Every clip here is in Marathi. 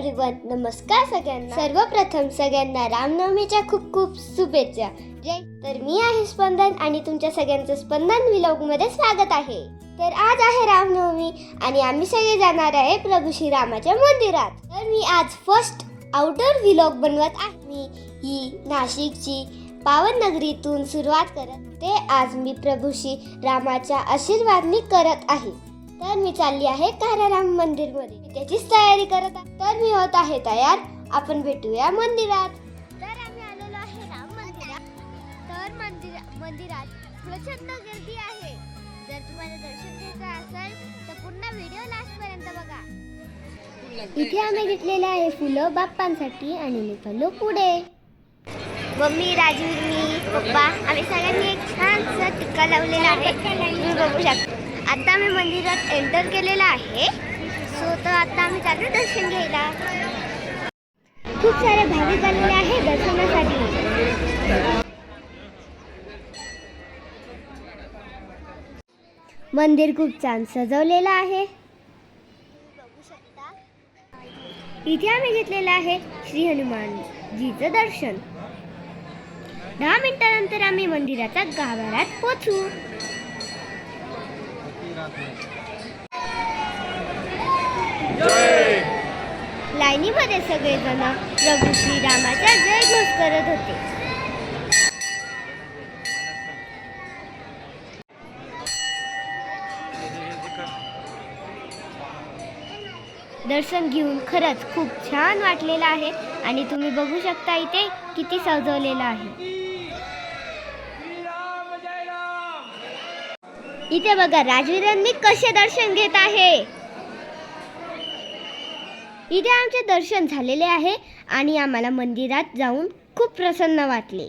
एव्हरीवन, नमस्कार सगळ्यांना। सर्वप्रथम सगळ्यांना रामनवमीच्या खूप खूप शुभेच्छा। तर मी आहे स्पंदन आणि तुमच्या सगळ्यांचं स्पंदन व्लॉग मध्ये स्वागत आहे। तर आज आहे रामनवमी आणि आम्ही सगळे जाणार आहे प्रभू श्रीरामाच्या मंदिरात। तर मी आज फर्स्ट आउटडोर व्लॉग बनवत आहे। मी ही नाशिकची पावन नगरीतून सुरुवात करते। आज मी प्रभू श्रीरामाच्या आशीर्वादाने करत आहे। तर मी चालली आहे काराराम मंदिर मध्ये, त्याचीच तयारी करत आहे। तर मी होत आहे तयार, आपण भेटूया मंदिरात। तर आम्ही आलेलो आहे राम मंदिरात। तर मंदिरात प्रचंड गर्दी आहे। जर तुम्हाला दर्शन घ्यायचं असेल तर पूर्ण व्हिडिओ लास्ट पर्यंत बघा। इथे आम्ही घेतलेले आहे फुलं बाप्पांसाठी आणि निघालो पुढे। मम्मी, राजू, मी, पप्पा आम्ही सगळ्यांनी एक छानसा टिक्का लावलेला आहे, तुम्ही बघू शकता। आता आम्ही मंदिरात एंटर केलेला आहे। तर आता आम्ही चाललो दर्शन घ्यायला। खूप सारे भाविक आलेले आहे दर्शनासाठी। मंदिर खूप छान सजवलेलं आहे, बघू शकता। इथे आम्ही घेतलेलं आहे श्री हनुमानजीचं दर्शन। 10 मिनिटानंतर आम्ही मंदिराच्या गाभाऱ्यात पोहोचू। लाईनीमध्ये सगळेजण प्रभू श्रीरामाचा जय घोष करत होते। दर्शन घेऊन खरंच खूप छान वाटलेलं आहे आणि तुम्ही बघू शकता इथे किती सजवलेलं आहे। इथे बघा राजवीरांनी कसे दर्शन घेत आहे। इथे आमचे दर्शन झालेले आहे आणि आम्हाला मंदिरात जाऊन खूप प्रसन्न वाटले।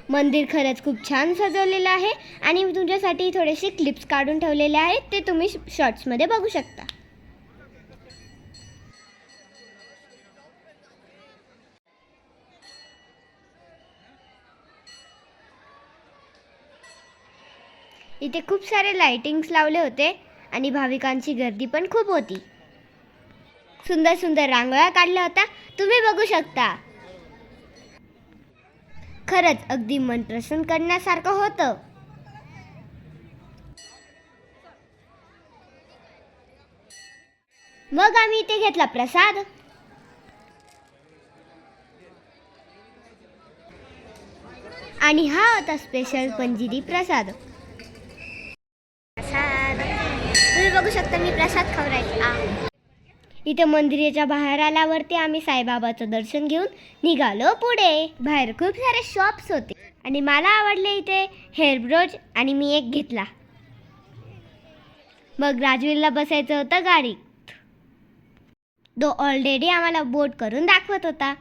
मंदिर खरंच खूप छान सजवलेलं आहे आणि मी तुमच्यासाठी थोडेसे क्लिप्स काढून ठेवलेले आहेत, ते तुम्ही शॉर्ट्स मध्ये बघू शकता। इथे खूप सारे लाइटिंग्स लावले होते आणि भाविकांची गर्दी पण खूप होती। सुंदर सुंदर रांगोळ्या काढल्या होत्या, तुम्ही बघू शकता। खरंच अगदी मन प्रसन्न करण्यासारखं होतं। मग आम्ही इथे घेतला प्रसाद आणि हा होता स्पेशल पंजिरी प्रसाद। तुम्ही बघू शकता मी प्रसाद खाऊ। इथे मंदिराच्या बाहेर आल्यावरती आम्ही साईबाबाचं दर्शन घेऊन निघालो पुढे। बाहेर खूप सारे शॉप्स होते आणि मला आवडले इथे हेअर ब्रोच आणि मी एक घेतला। मग राजवीरला बसायचं होतं गाडीत, तो ऑलरेडी आम्हाला बोट करून दाखवत होता।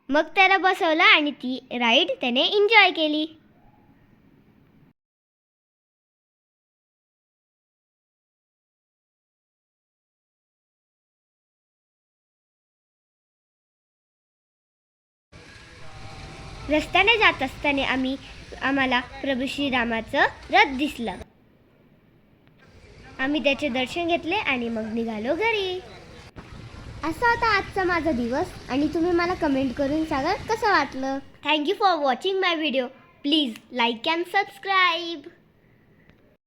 मग त्याला बसवलं आणि ती राईड त्याने एन्जॉय केली। रस्त्याने जात असताना आम्हाला प्रभू श्रीरामाचं रथ दिसलं। आम्ही त्याचे दर्शन घेतले आणि मग निघालो घरी। असा होता आजचा माझा दिवस आणि तुम्ही मला कमेंट करून सांगा कसं वाटलं। Thank you for watching my video. Please like and subscribe.